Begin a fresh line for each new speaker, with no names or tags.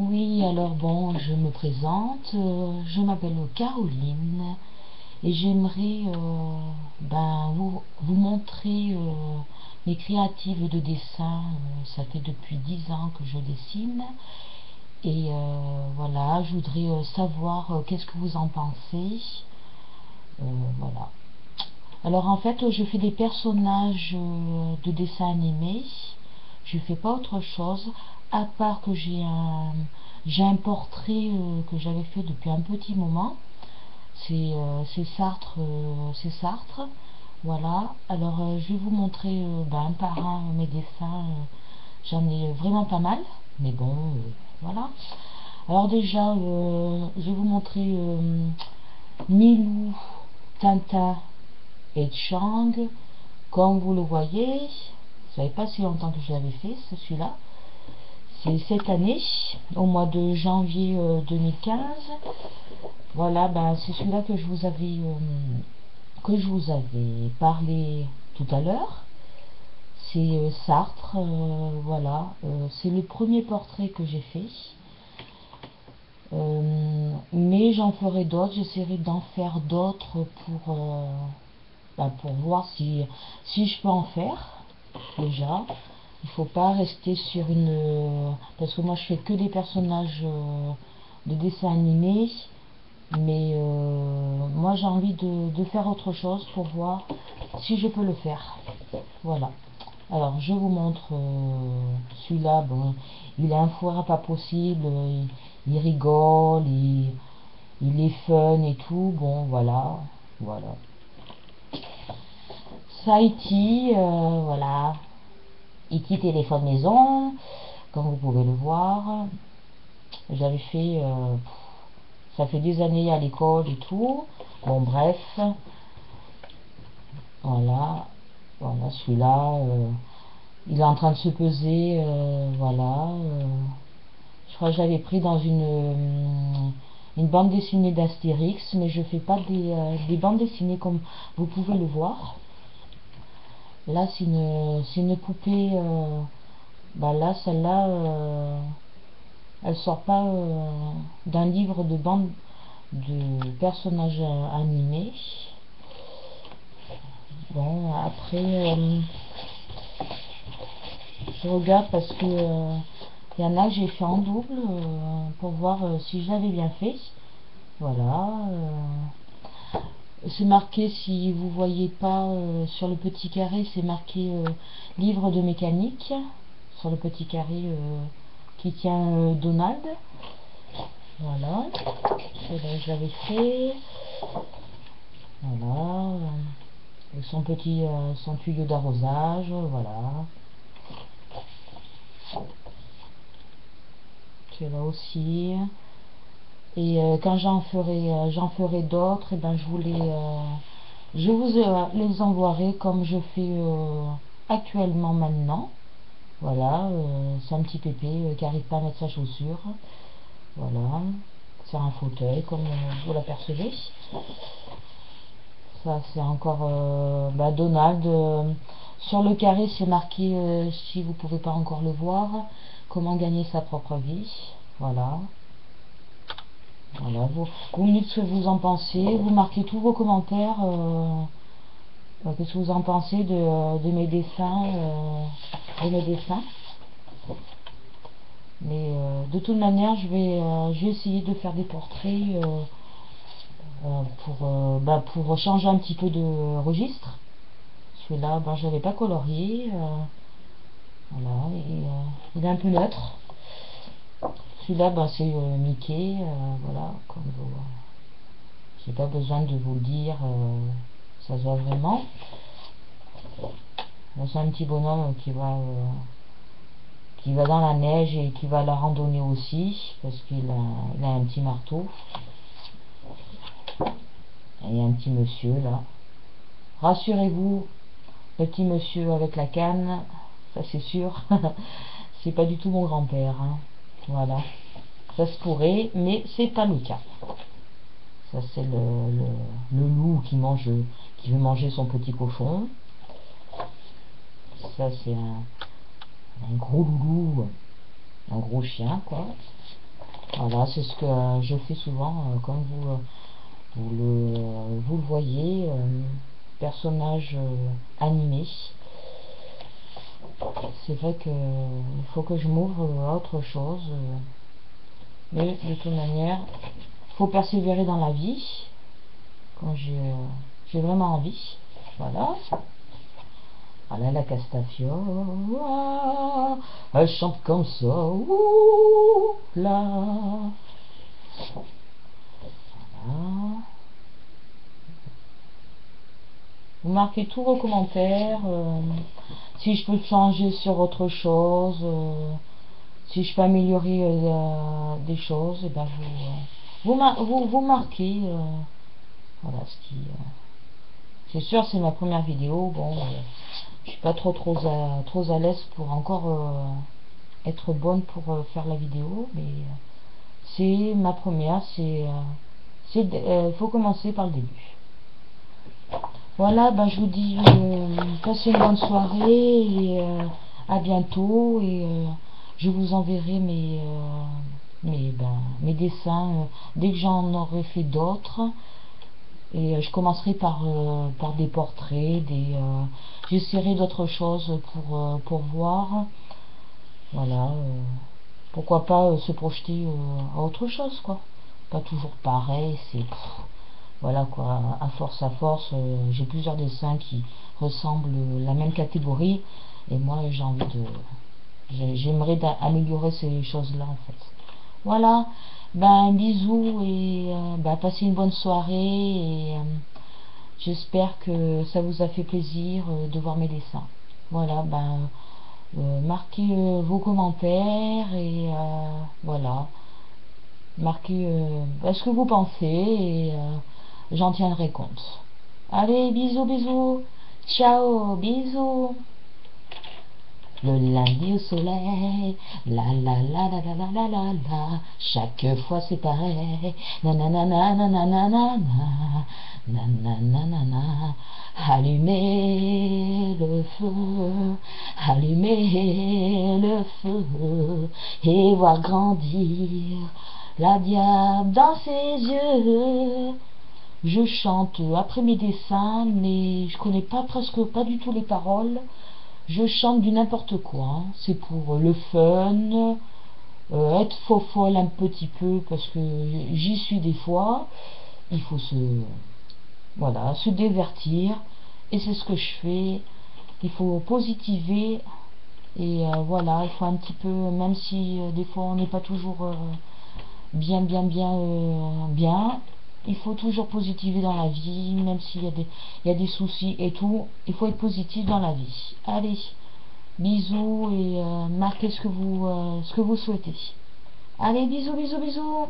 Oui, alors bon, je me présente, je m'appelle Caroline et j'aimerais vous montrer mes créatives de dessin. Ça fait depuis 10 ans que je dessine et voilà, je voudrais savoir qu'est-ce que vous en pensez. Voilà. Alors en fait, je fais des personnages de dessins animés. Je fais pas autre chose, à part que j'ai un portrait que j'avais fait depuis un petit moment. C'est Sartre, c'est Sartre. Voilà. Alors je vais vous montrer un par un mes dessins. J'en ai vraiment pas mal, mais bon, voilà. Alors déjà, je vais vous montrer Milou, Tintin et Chang. Comme vous le voyez, ça fait pas si longtemps que je l'avais fait, celui-là. C'est cette année, au mois de janvier 2015. Voilà, c'est celui-là que je vous avais parlé tout à l'heure. C'est Sartre, voilà. C'est le premier portrait que j'ai fait. Mais j'en ferai d'autres, j'essaierai d'en faire d'autres pour voir si je peux en faire déjà. Il faut pas rester sur parce que moi je fais que des personnages de dessins animés, mais moi j'ai envie de faire autre chose pour voir si je peux le faire. Voilà. Alors je vous montre celui-là. Bon, il a un foire pas possible, il rigole, il est fun et tout. Bon, voilà. Voilà. Saïti, voilà. E.T. téléphone maison, comme vous pouvez le voir. J'avais fait, ça fait des années à l'école et tout. Bon, bref, voilà, voilà, celui-là, il est en train de se peser, voilà. Je crois que j'avais pris dans une bande dessinée d'Astérix, mais je fais pas des bandes dessinées comme vous pouvez le voir. Là, c'est une poupée. Là, celle-là, elle sort pas d'un livre de bande de personnages animés. Bon, après, je regarde parce que y en a que j'ai fait en double pour voir si je l'avais bien fait. Voilà. C'est marqué, si vous voyez pas sur le petit carré, c'est marqué livre de mécanique sur le petit carré qui tient Donald. Voilà, celui-là je l'avais fait. Voilà, avec son tuyau d'arrosage, voilà. Celui-là aussi. Et quand j'en ferai d'autres, et je vous les envoierai comme je fais actuellement maintenant. Voilà, c'est un petit pépé qui n'arrive pas à mettre sa chaussure. Voilà, c'est un fauteuil comme vous l'apercevez. Ça c'est encore Donald. Sur le carré c'est marqué, si vous pouvez pas encore le voir, comment gagner sa propre vie. Voilà. Voilà, vous me dites ce que vous en pensez, vous marquez tous vos commentaires, qu'est-ce que vous en pensez de mes dessins, Mais de toute manière, je vais essayer de faire des portraits pour changer un petit peu de registre. Celui-là, je l'avais pas colorié, voilà, et il est un peu neutre. Celui-là, c'est Mickey, voilà, comme vous. J'ai pas besoin de vous le dire, ça se voit vraiment. C'est un petit bonhomme qui va dans la neige et qui va à la randonnée aussi, parce il a un petit marteau. Et il y a un petit monsieur là. Rassurez-vous, le petit monsieur avec la canne, ça c'est sûr, c'est pas du tout mon grand-père. Hein. Voilà. Ça se pourrait, mais c'est pas le cas. Ça c'est le loup qui veut manger son petit cochon. Ça c'est un gros loulou, un gros chien quoi. Voilà, c'est ce que je fais souvent, comme vous le voyez, personnage animé. C'est vrai que il faut que je m'ouvre à autre chose, mais de toute manière, il faut persévérer dans la vie quand j'ai vraiment envie. Voilà. Voilà la Castafiore, elle chante comme ça, ouh, là. Voilà. Vous marquez tous vos commentaires, si je peux changer sur autre chose, si je peux améliorer des choses, et ben vous marquez, voilà ce qui. C'est sûr, c'est ma première vidéo, bon, je suis pas trop à l'aise pour encore être bonne pour faire la vidéo, mais c'est ma première, faut commencer par le début. Voilà, ben, je vous dis passez une bonne soirée et à bientôt, et je vous enverrai mes dessins dès que j'en aurai fait d'autres, et je commencerai par des portraits, j'essaierai d'autres choses pour voir. Voilà, pourquoi pas se projeter à autre chose, quoi. Pas toujours pareil, c'est voilà quoi, à force, j'ai plusieurs dessins qui ressemblent la même catégorie, et moi j'ai envie j'aimerais améliorer ces choses-là en fait. Voilà, ben bisous, et ben, passez une bonne soirée, et j'espère que ça vous a fait plaisir de voir mes dessins. Voilà, ben marquez vos commentaires, et voilà, marquez ce que vous pensez, et j'en tiendrai compte. Allez, bisous, bisous. Ciao, bisous. Le lundi au soleil, la la la la la la la la la, chaque fois c'est pareil, nanana nanana nanana, allumez le feu, allumez le feu, et voir grandir la diable dans ses yeux. Je chante après mes dessins, mais je connais presque pas du tout les paroles. Je chante du n'importe quoi, hein. C'est pour le fun, être faux folle un petit peu, parce que j'y suis des fois. Il faut voilà, se divertir, et c'est ce que je fais. Il faut positiver, et voilà, il faut un petit peu, même si des fois on n'est pas toujours bien, il faut toujours positiver dans la vie, même s'il y a des soucis et tout, il faut être positif dans la vie. Allez, bisous, et marquez ce que vous souhaitez. Allez, bisous, bisous, bisous.